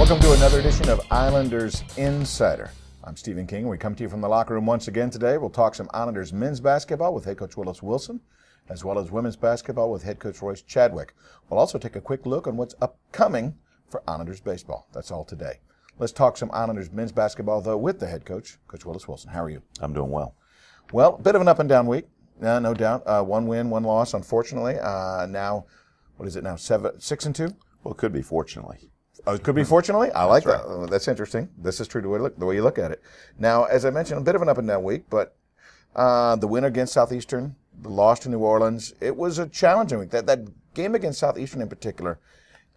Welcome to another edition of Islanders Insider. I'm Stephen King. We come to you from the locker room once again today. We'll talk some Islanders men's basketball with head coach Willis Wilson, as well as women's basketball with head coach Royce Chadwick. We'll also take a quick look on what's upcoming for Islanders baseball. That's all today. Let's talk some Islanders men's basketball, though, with the head coach, Coach Willis Wilson. How are you? I'm doing well. Well, a bit of an up and down week, no doubt. One win, one loss, unfortunately. Now, what is it now, 6-2? Well, it could be fortunately. Oh, it could be fortunately? I like That's that. That's interesting. This is true to the way you look at it. Now, as I mentioned, a bit of an up and down week, but the win against Southeastern, the loss to New Orleans, it was a challenging week. That game against Southeastern in particular,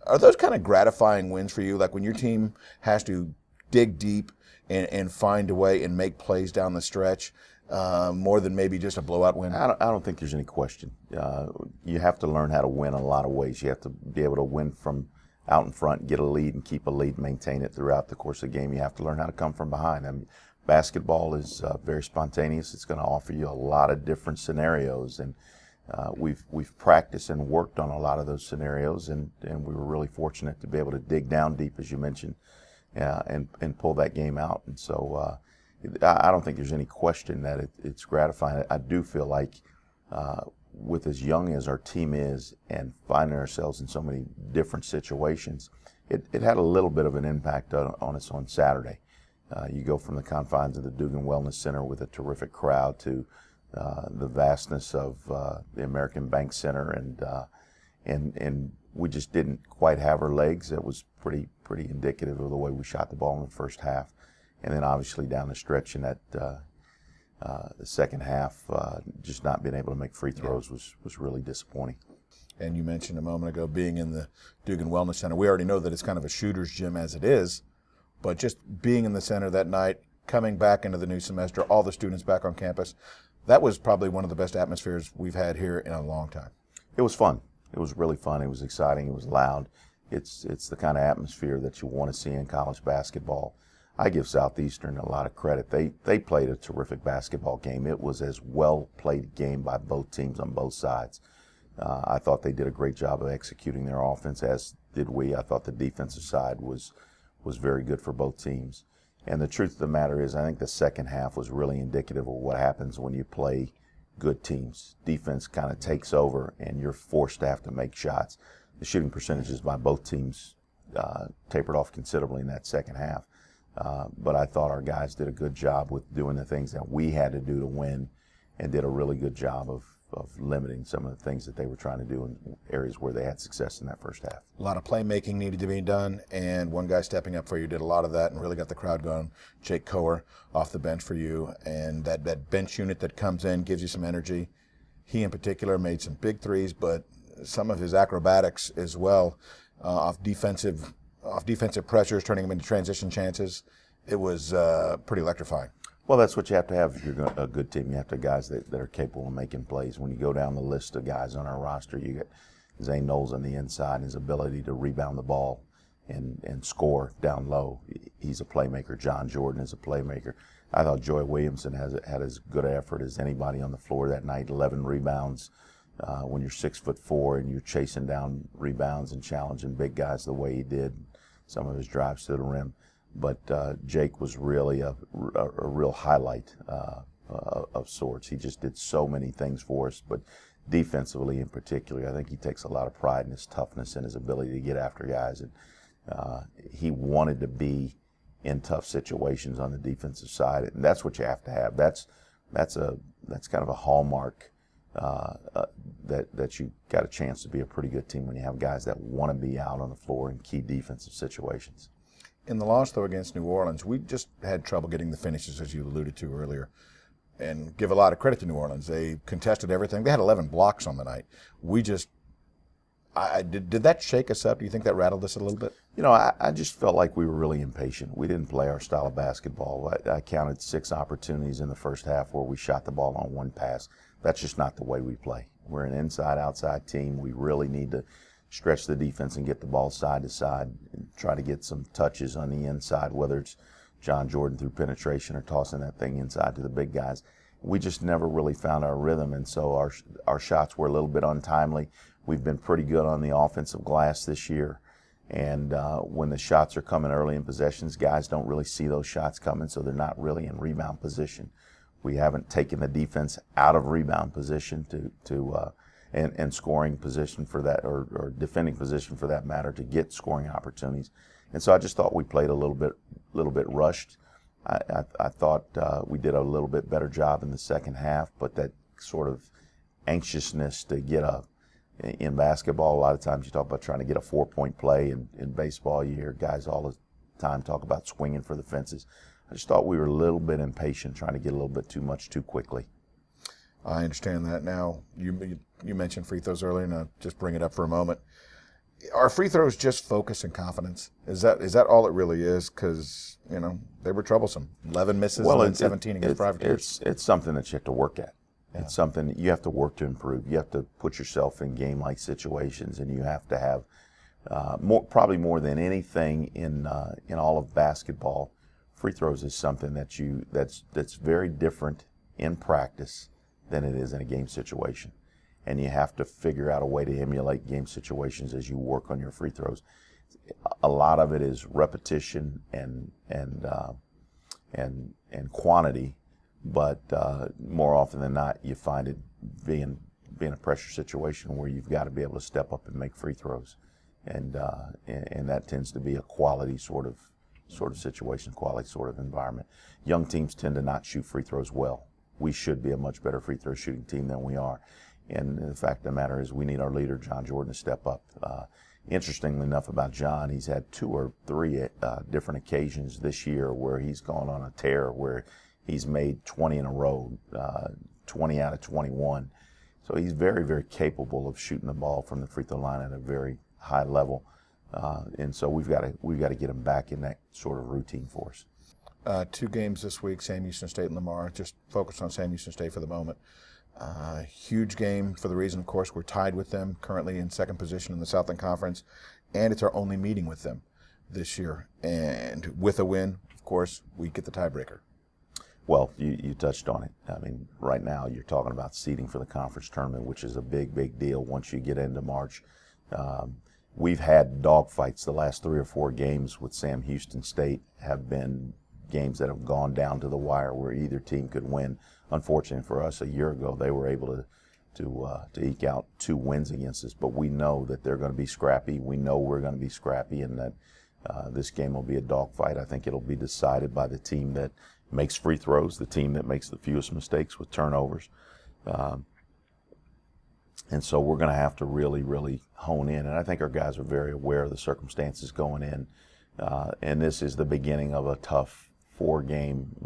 are those kind of gratifying wins for you? Like when your team has to dig deep and find a way and make plays down the stretch, more than maybe just a blowout win? I don't think there's any question. You have to learn how to win in a lot of ways. You have to be able to win from out in front, get a lead and keep a lead, maintain it throughout the course of the game. You have to learn how to come from behind. I mean, basketball is very spontaneous. It's going to offer you a lot of different scenarios, and we've practiced and worked on a lot of those scenarios, and we were really fortunate to be able to dig down deep, as you mentioned, and pull that game out. And so I don't think there's any question that it's gratifying. I do feel like with as young as our team is and finding ourselves in so many different situations, it had a little bit of an impact on us on Saturday. You go from the confines of the Dugan Wellness Center with a terrific crowd to the vastness of the American Bank Center, and we just didn't quite have our legs. It was pretty indicative of the way we shot the ball in the first half, and then obviously down the stretch in that the second half, just not being able to make free throws was really disappointing. And you mentioned a moment ago being in the Dugan Wellness Center. We already know that it's kind of a shooter's gym as it is, but just being in the center that night, coming back into the new semester, all the students back on campus, that was probably one of the best atmospheres we've had here in a long time. It was fun. It was really fun. It was exciting. It was loud. It's the kind of atmosphere that you want to see in college basketball. I give Southeastern a lot of credit. They played a terrific basketball game. It was as well played game by both teams on both sides. I thought they did a great job of executing their offense, as did we. I thought the defensive side was very good for both teams. And the truth of the matter is, I think the second half was really indicative of what happens when you play good teams. Defense kind of takes over, and you're forced to have to make shots. The shooting percentages by both teams tapered off considerably in that second half. But I thought our guys did a good job with doing the things that we had to do to win, and did a really good job of limiting some of the things that they were trying to do in areas where they had success in that first half. A lot of playmaking needed to be done, and one guy stepping up for you did a lot of that and really got the crowd going. Jake Coher off the bench for you, and that bench unit that comes in gives you some energy. He in particular made some big threes, but some of his acrobatics as well off defensive pressures, turning them into transition chances. It was pretty electrifying. Well, that's what you have to have if you're a good team. You have to have guys that are capable of making plays. When you go down the list of guys on our roster, you get Zane Knowles on the inside, and his ability to rebound the ball and score down low. He's a playmaker. John Jordan is a playmaker. I thought Joy Williamson had as good an effort as anybody on the floor that night. 11 rebounds. When you're 6'4" and you're chasing down rebounds and challenging big guys the way he did, some of his drives to the rim. But Jake was really a real highlight of sorts. He just did so many things for us, but defensively in particular, I think he takes a lot of pride in his toughness and his ability to get after guys. And he wanted to be in tough situations on the defensive side, and that's what you have to have. That's kind of a hallmark that you got a chance to be a pretty good team when you have guys that want to be out on the floor in key defensive situations. In the loss, though, against New Orleans, we just had trouble getting the finishes, as you alluded to earlier. And give a lot of credit to New Orleans. They contested everything. They had 11 blocks on the night. We just did that shake us up? Do you think that rattled us a little bit? You know, I just felt like we were really impatient. We didn't play our style of basketball. I counted 6 opportunities in the first half where we shot the ball on one pass. That's just not the way we play. We're an inside-outside team. We really need to stretch the defense and get the ball side to side and try to get some touches on the inside, whether it's John Jordan through penetration or tossing that thing inside to the big guys. We just never really found our rhythm, and so our shots were a little bit untimely. We've been pretty good on the offensive glass this year, And when the shots are coming early in possessions, guys don't really see those shots coming, so they're not really in rebound position. We haven't taken the defense out of rebound position and scoring position for that, or defending position for that matter, to get scoring opportunities. And so I just thought we played a little bit rushed. I thought we did a little bit better job in the second half, but that sort of anxiousness to get in basketball, a lot of times you talk about trying to get a 4-point play. In baseball, you hear guys all the time talk about swinging for the fences. I just thought we were a little bit impatient, trying to get a little bit too much too quickly. I understand that. Now, you mentioned free throws earlier, and I'll just bring it up for a moment. Are free throws just focus and confidence? Is that all it really is? Because, they were troublesome. 11 misses and then 17 against Privateers. It's something that you have to work at. Yeah. It's something that you have to work to improve. You have to put yourself in game-like situations, and you have to have probably more than anything in all of basketball. Free throws is something that's very different in practice than it is in a game situation, and you have to figure out a way to emulate game situations as you work on your free throws. A lot of it is repetition and quantity. But more often than not, you find it being a pressure situation where you've got to be able to step up and make free throws, and that tends to be a quality sort of situation, quality sort of environment. Young teams tend to not shoot free throws well. We should be a much better free throw shooting team than we are, and the fact of the matter is we need our leader, John Jordan, to step up. Interestingly enough about John, he's had 2 or 3 different occasions this year where he's gone on a tear where he's made 20 in a row, 20 out of 21. So he's very, very capable of shooting the ball from the free throw line at a very high level. And so we've got to get him back in that sort of routine for us. 2 games this week, Sam Houston State and Lamar. Just focus on Sam Houston State for the moment. Huge game for the reason, of course, we're tied with them, currently in second position in the Southland Conference, and it's our only meeting with them this year. And with a win, of course, we get the tiebreaker. Well, you touched on it. I mean, right now you're talking about seeding for the conference tournament, which is a big, big deal once you get into March. We've had dogfights. The last 3 or 4 games with Sam Houston State have been games that have gone down to the wire where either team could win. Unfortunately for us, a year ago, they were able to eke out 2 wins against us. But we know that they're going to be scrappy. We know we're going to be scrappy, and that this game will be a dogfight. I think it'll be decided by the team that makes free throws, the team that makes the fewest mistakes with turnovers. And so we're going to have to really, really hone in. And I think our guys are very aware of the circumstances going in. And this is the beginning of a tough 4-game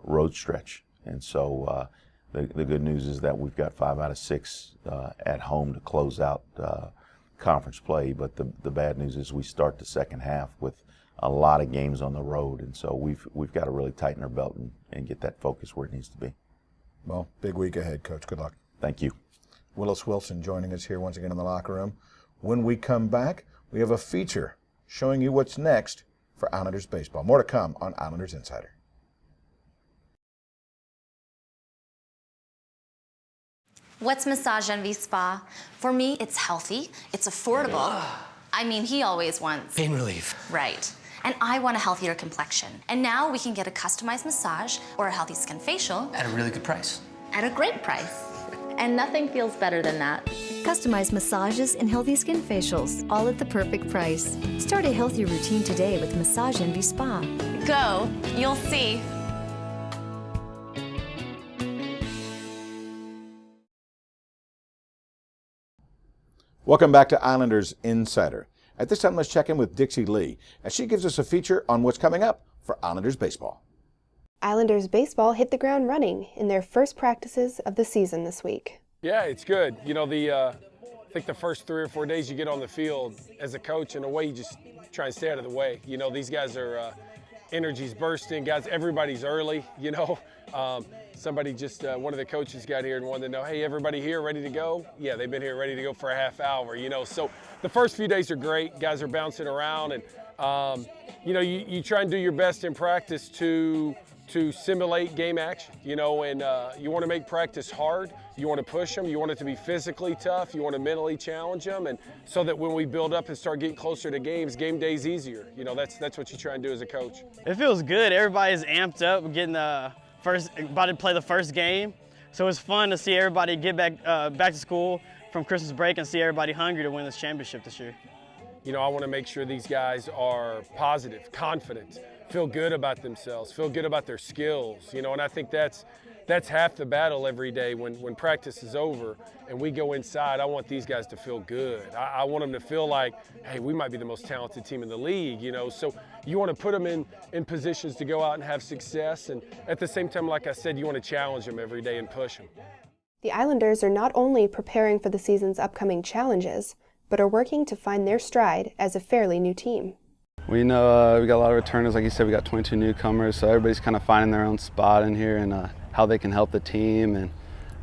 road stretch. And so the good news is that we've got 5 out of 6 at home to close out conference play. But the bad news is we start the second half with a lot of games on the road, and so we've got to really tighten our belt and get that focus where it needs to be. Well, big week ahead, Coach. Good luck. Thank you. Willis Wilson joining us here once again in the locker room. When we come back, we have a feature showing you what's next for Islanders baseball. More to come on Islanders Insider. What's Massage Envy Spa? For me, it's healthy, it's affordable. I mean, he always wants pain relief. Right. And I want a healthier complexion. And now we can get a customized massage or a healthy skin facial. At a really good price. At a great price. And nothing feels better than that. Customized massages and healthy skin facials, all at the perfect price. Start a healthy routine today with Massage Envy Spa. Go, you'll see. Welcome back to Islanders Insider. At this time, let's check in with Dixie Lee as she gives us a feature on what's coming up for Islanders baseball. Islanders baseball hit the ground running in their first practices of the season this week. Yeah, it's good. You know, I think the first 3 or 4 days you get on the field as a coach, in a way, you just try and stay out of the way. You know, these guys are energy's bursting. Guys, everybody's early, you know. Somebody just, one of the coaches got here and wanted to know, hey, everybody here ready to go? Yeah, they've been here ready to go for a half hour, you know. So the first few days are great. Guys are bouncing around, and, you know, you try and do your best in practice to simulate game action, you know, and you want to make practice hard. You want to push them. You want it to be physically tough. You want to mentally challenge them, and so that when we build up and start getting closer to games, game day's easier. You know, that's what you try and do as a coach. It feels good. Everybody's amped up. We're getting about to play the first game, so it's fun to see everybody get back to school from Christmas break and see everybody hungry to win this championship this year. You know, I want to make sure these guys are positive, confident, feel good about themselves, feel good about their skills. You know, and I think that's half the battle every day when practice is over and we go inside. I want these guys to feel good. I want them to feel like, hey, we might be the most talented team in the league, you know. So you want to put them in positions to go out and have success. And at the same time, like I said, you want to challenge them every day and push them. The Islanders are not only preparing for the season's upcoming challenges, but are working to find their stride as a fairly new team. We know we got a lot of returners. Like you said, we got 22 newcomers, so everybody's kind of finding their own spot in here and how they can help the team. And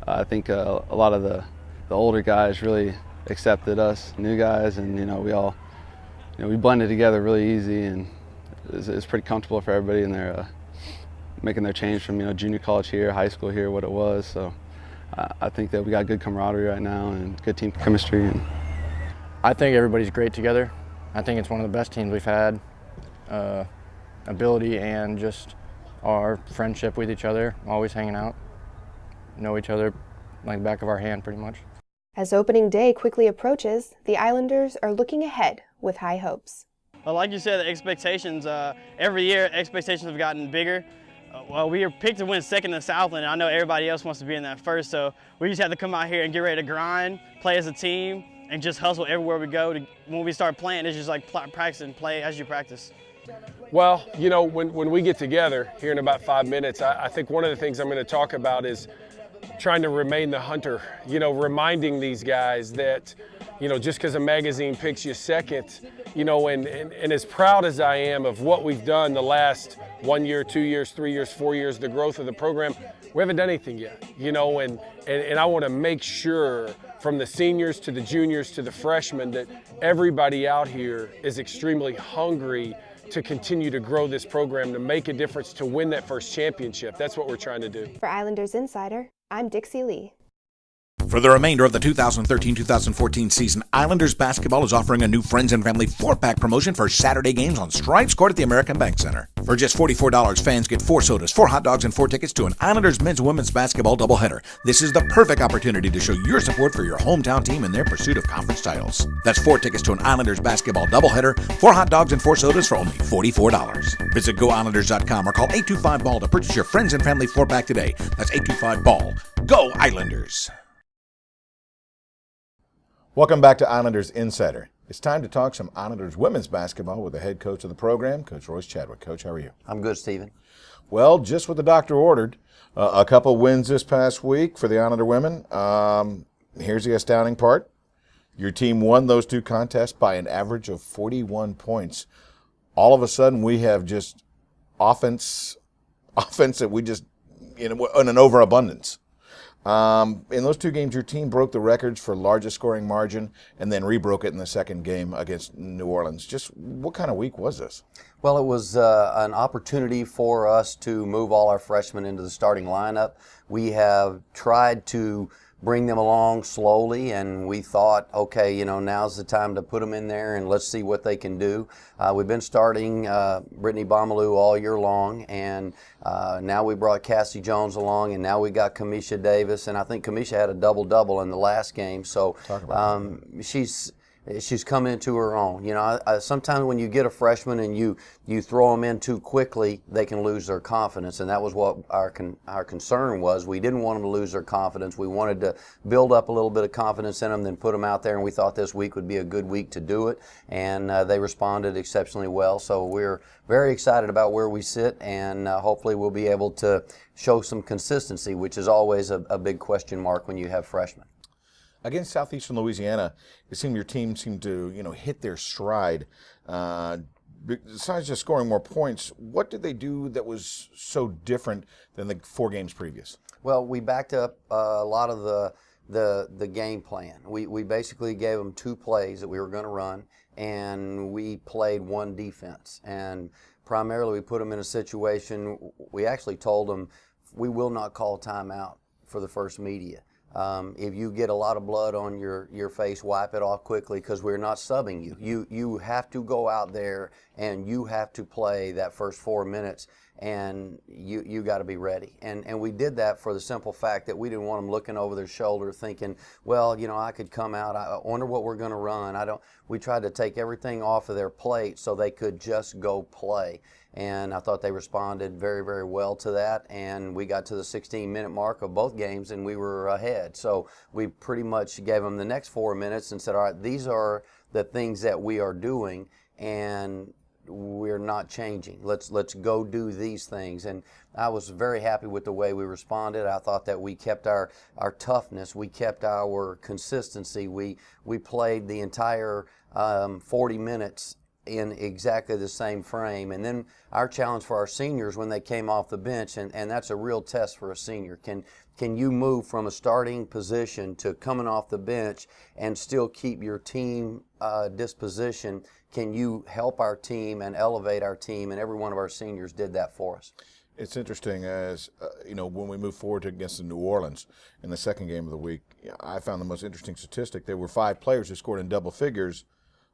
I think a lot of the older guys really accepted us new guys, and we blended together really easy, and it's pretty comfortable for everybody. And they're making their change from junior college here, high school here, what it was. So I think that we got good camaraderie right now and good team chemistry. And I think everybody's great together. I think it's one of the best teams we've had. Ability and just our friendship with each other, always hanging out, know each other like the back of our hand pretty much. As opening day quickly approaches, the Islanders are looking ahead with high hopes. Well, like you said, the expectations, every year expectations have gotten bigger. Well, we were picked to win second in the Southland, and I know everybody else wants to be in that first, so we just have to come out here and get ready to grind, play as a team, and just hustle everywhere we go. When we start playing, it's just like practice and play as you practice. Well, you know, when we get together here in about 5 minutes, I think one of the things I'm going to talk about is trying to remain the hunter, reminding these guys that, just because a magazine picks you second, and as proud as I am of what we've done the last 1 year, 2 years, 3 years, 4 years, the growth of the program, we haven't done anything yet, and I want to make sure from the seniors to the juniors to the freshmen that everybody out here is extremely hungry to continue to grow this program, to make a difference, to win that first championship. That's what we're trying to do. For Islanders Insider, I'm Dixie Lee. For the remainder of the 2013-2014 season, Islanders basketball is offering a new Friends and Family 4-pack promotion for Saturday games on Stripes Court at the American Bank Center. For just $44, fans get 4 sodas, 4 hot dogs, and 4 tickets to an Islanders men's and women's basketball doubleheader. This is the perfect opportunity to show your support for your hometown team in their pursuit of conference titles. That's 4 tickets to an Islanders basketball doubleheader, 4 hot dogs, and 4 sodas for only $44. Visit GoIslanders.com or call 825-BALL to purchase your Friends and Family 4-pack today. That's 825-BALL. Go Islanders! Welcome back to Islanders Insider. It's time to talk some Islanders women's basketball with the head coach of the program, Coach Royce Chadwick. Coach, how are you? I'm good, Stephen. Well, just what the doctor ordered. A couple wins this past week for the Islander women. Here's the astounding part. Your team won those 2 contests by an average of 41 points. All of a sudden, we have just offense that we just, in an overabundance. In those 2 games, your team broke the records for largest scoring margin and then rebroke it in the second game against New Orleans. Just what kind of week was this? Well, it was an opportunity for us to move all our freshmen into the starting lineup. We have tried to bring them along slowly, and we thought, okay, now's the time to put them in there and let's see what they can do. We've been starting Brittany Bomaloo all year long, and now we brought Cassie Jones along, and now we got Kamisha Davis, and I think Kamisha had a double-double in the last game, so she's come into her own. Sometimes when you get a freshman and you throw them in too quickly, they can lose their confidence, and that was what our concern was. We didn't want them to lose their confidence. We wanted to build up a little bit of confidence in them, then put them out there, and we thought this week would be a good week to do it, and they responded exceptionally well. So we're very excited about where we sit, and hopefully we'll be able to show some consistency, which is always a big question mark when you have freshmen. Against Southeastern Louisiana, it seemed your team seemed to, hit their stride. Besides just scoring more points, what did they do that was so different than the 4 games previous? Well, we backed up a lot of the game plan. We basically gave them 2 plays that we were going to run, and we played 1 defense. And primarily we put them in a situation, we actually told them we will not call timeout for the first media. If you get a lot of blood on your face, wipe it off quickly, because we're not subbing you. You have to go out there and you have to play that first 4 minutes, and you got to be ready. And we did that for the simple fact that we didn't want them looking over their shoulder thinking, well, you know, I could come out, I wonder what we're going to run. We tried to take everything off of their plate so they could just go play. And I thought they responded very, very well to that. And we got to the 16-minute mark of both games and we were ahead. So we pretty much gave them the next 4 minutes and said, all right, these are the things that we are doing, and we're not changing. Let's go do these things. And I was very happy with the way we responded. I thought that we kept our toughness, we kept our consistency. We played the entire 40 minutes in exactly the same frame. And then our challenge for our seniors when they came off the bench, and that's a real test for a senior. Can you move from a starting position to coming off the bench and still keep your team disposition? Can you help our team and elevate our team? And every one of our seniors did that for us. It's interesting, as you know, when we move forward against the New Orleans in the second game of the week, I found the most interesting statistic. There were 5 players who scored in double figures,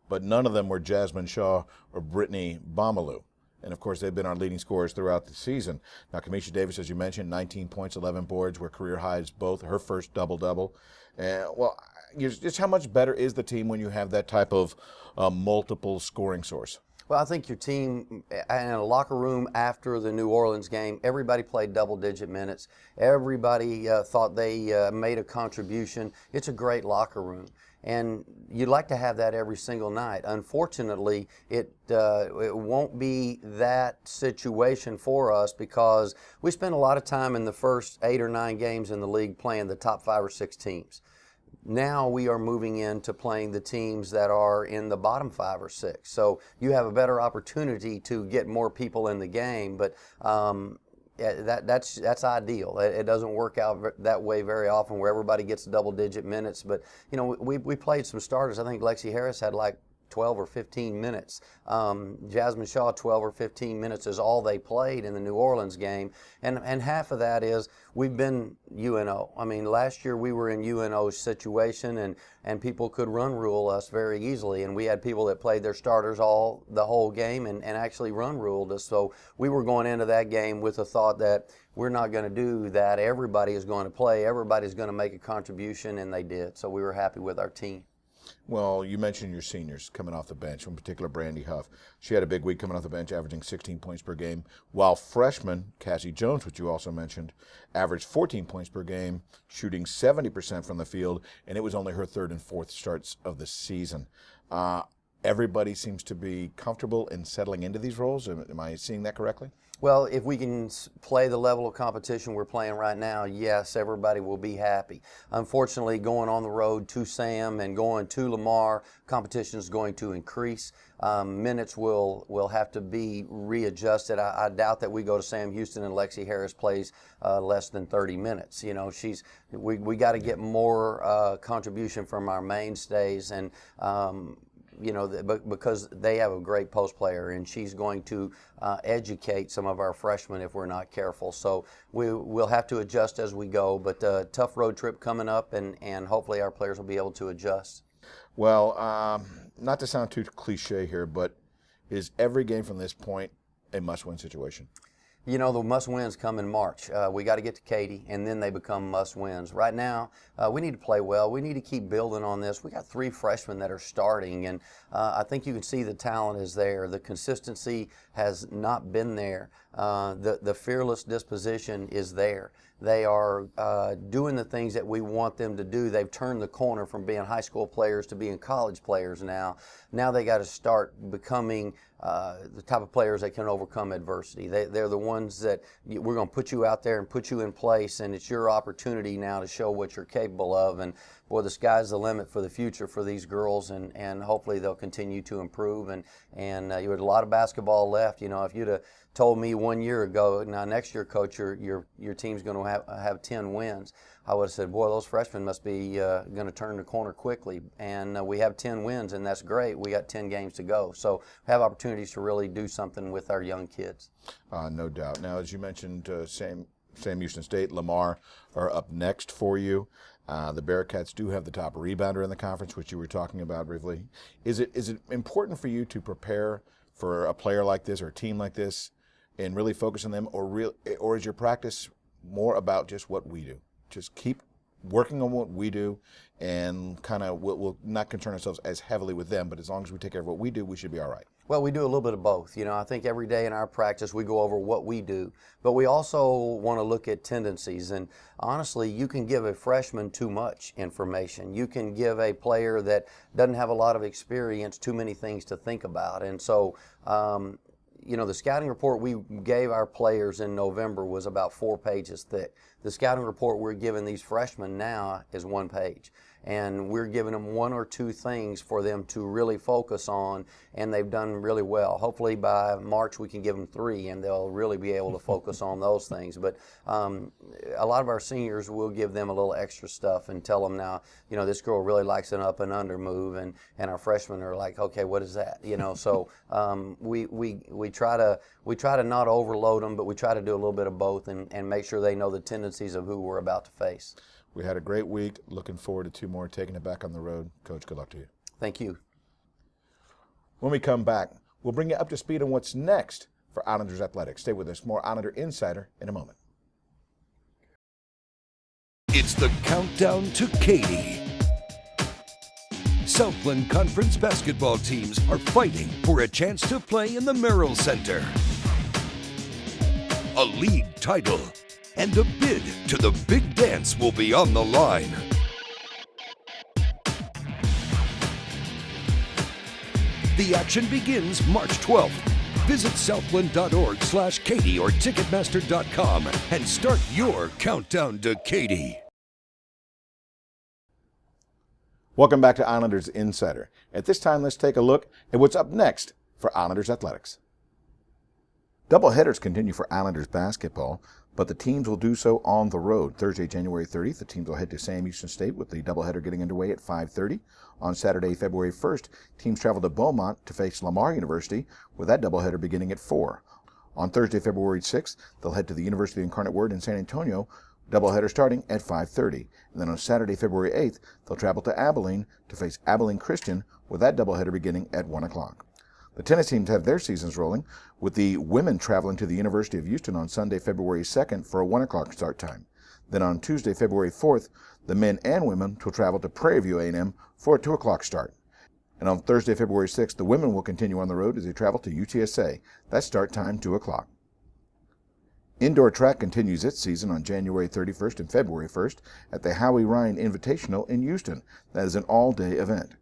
but none of them were Jasmine Shaw or Brittany Bomalou. And, of course, they've been our leading scorers throughout the season. Now, Kamisha Davis, as you mentioned, 19 points, 11 boards, were career highs both, her first double-double. Well, just how much better is the team when you have that type of multiple scoring source? Well, I think your team, in a locker room after the New Orleans game, everybody played double-digit minutes. Everybody thought they made a contribution. It's a great locker room. And you'd like to have that every single night. Unfortunately, it won't be that situation for us because we spent a lot of time in the first 8 or 9 games in the league playing the top 5 or 6 teams. Now we are moving into playing the teams that are in the bottom 5 or 6. So you have a better opportunity to get more people in the game, but that's ideal. It doesn't work out that way very often where everybody gets double-digit minutes. But, you know, we played some starters. I think Lexi Harris had like 12 or 15 minutes. Jasmine Shaw, 12 or 15 minutes is all they played in the New Orleans game. And half of that is we've been UNO. I mean, last year we were in UNO's situation, and people could run rule us very easily. And we had people that played their starters the whole game and actually run ruled us. So we were going into that game with the thought that we're not going to do that. Everybody is going to play. Everybody's going to make a contribution, and they did. So we were happy with our team. Well, you mentioned your seniors coming off the bench, in particular Brandy Huff. She had a big week coming off the bench, averaging 16 points per game, while freshman Cassie Jones, which you also mentioned, averaged 14 points per game, shooting 70% from the field, and it was only her 3rd and 4th starts of the season. Everybody seems to be comfortable in settling into these roles. Am I seeing that correctly? Well, if we can play the level of competition we're playing right now, yes, everybody will be happy. Unfortunately, going on the road to Sam and going to Lamar, competition is going to increase. Minutes will have to be readjusted. I doubt that we go to Sam Houston and Lexi Harris plays less than 30 minutes. You know, we got to get more contribution from our mainstays, and you know, because they have a great post player, and she's going to educate some of our freshmen if we're not careful. So we'll have to adjust as we go, but tough road trip coming up, and hopefully our players will be able to adjust. Well, not to sound too cliche here, but is every game from this point a must-win situation? You know, the must-wins come in March. We got to get to Katy, and then they become must-wins. Right now, we need to play well. We need to keep building on this. We got 3 freshmen that are starting, and I think you can see the talent is there. The consistency has not been there. The fearless disposition is there. They are doing the things that we want them to do. They've turned the corner from being high school players to being college players now. Now they got to start becoming the type of players that can overcome adversity. They're the ones that we're going to put you out there and put you in place, and it's your opportunity now to show what you're capable of. And boy, the sky's the limit for the future for these girls, and hopefully they'll continue to improve. And you had a lot of basketball left. You know, if you'd have told me 1 year ago, now next year, coach, your team's going to have 10 wins, I would have said, boy, those freshmen must be going to turn the corner quickly. And we have 10 wins, and that's great. We got 10 games to go. So we have opportunities to really do something with our young kids. No doubt. Now, as you mentioned, Sam Houston State, Lamar are up next for you. The Bearcats do have the top rebounder in the conference, which you were talking about, Rivley. Is it important for you to prepare for a player like this or a team like this and really focus on them, or is your practice more about just what we do? Just keep working on what we do and kind of we'll not concern ourselves as heavily with them, but as long as we take care of what we do, we should be all right. Well, we do a little bit of both. You know, I think every day in our practice we go over what we do, but we also want to look at tendencies. And honestly, you can give a freshman too much information. You can give a player that doesn't have a lot of experience too many things to think about. And so, you know, the scouting report we gave our players in November was about 4 pages thick. The scouting report we're giving these freshmen now is 1 page. And we're giving them 1 or 2 things for them to really focus on, and they've done really well. Hopefully by March we can give them 3, and they'll really be able to focus on those things. But a lot of our seniors will give them a little extra stuff and tell them now, you know, this girl really likes an up and under move, and our freshmen are like, okay, what is that? You know, so we try to not overload them, but we try to do a little bit of both and make sure they know the tendencies of who we're about to face. We had a great week. Looking forward to 2 more, taking it back on the road. Coach, good luck to you. Thank you. When we come back, we'll bring you up to speed on what's next for Islanders Athletics. Stay with us. More Islander Insider in a moment. It's the countdown to Katy. Southland Conference basketball teams are fighting for a chance to play in the Merrill Center. A league title and a bid to the big dance will be on the line. The action begins March 12th. Visit southland.org/Katy or Ticketmaster.com and start your countdown to Katy. Welcome back to Islanders Insider. At this time, let's take a look at what's up next for Islanders Athletics. Doubleheaders continue for Islanders basketball, but the teams will do so on the road. Thursday, January 30th, the teams will head to Sam Houston State with the doubleheader getting underway at 5:30. On Saturday, February 1st, teams travel to Beaumont to face Lamar University, with that doubleheader beginning at 4. On Thursday, February 6th, they'll head to the University of Incarnate Word in San Antonio, doubleheader starting at 5:30. And then on Saturday, February 8th, they'll travel to Abilene to face Abilene Christian, with that doubleheader beginning at 1 o'clock. The tennis teams have their seasons rolling, with the women traveling to the University of Houston on Sunday, February 2nd for a 1 o'clock start time. Then on Tuesday, February 4th, the men and women will travel to Prairie View A&M for a 2 o'clock start. And on Thursday, February 6th, the women will continue on the road as they travel to UTSA. That start time, 2 o'clock. Indoor track continues its season on January 31st and February 1st at the Howie Ryan Invitational in Houston. That is an all-day event.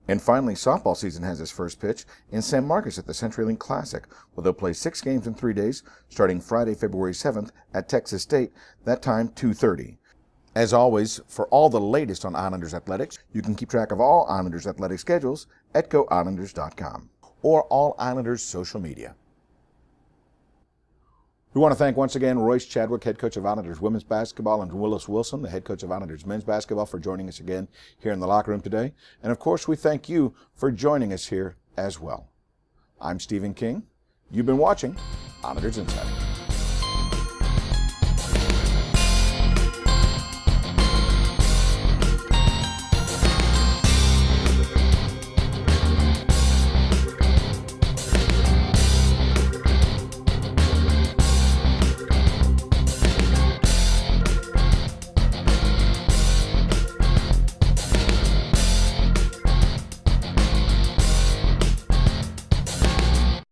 And finally, softball season has its first pitch in San Marcos at the CenturyLink Classic, where they'll play 6 games in 3 days, starting Friday, February 7th at Texas State, that time 2:30. As always, for all the latest on Islanders Athletics, you can keep track of all Islanders Athletic schedules at GoIslanders.com or all Islanders social media. We want to thank once again Royce Chadwick, head coach of Islanders women's basketball, and Willis Wilson, the head coach of Islanders men's basketball, for joining us again here in the locker room today. And of course, we thank you for joining us here as well. I'm Stephen King. You've been watching Islanders Insider.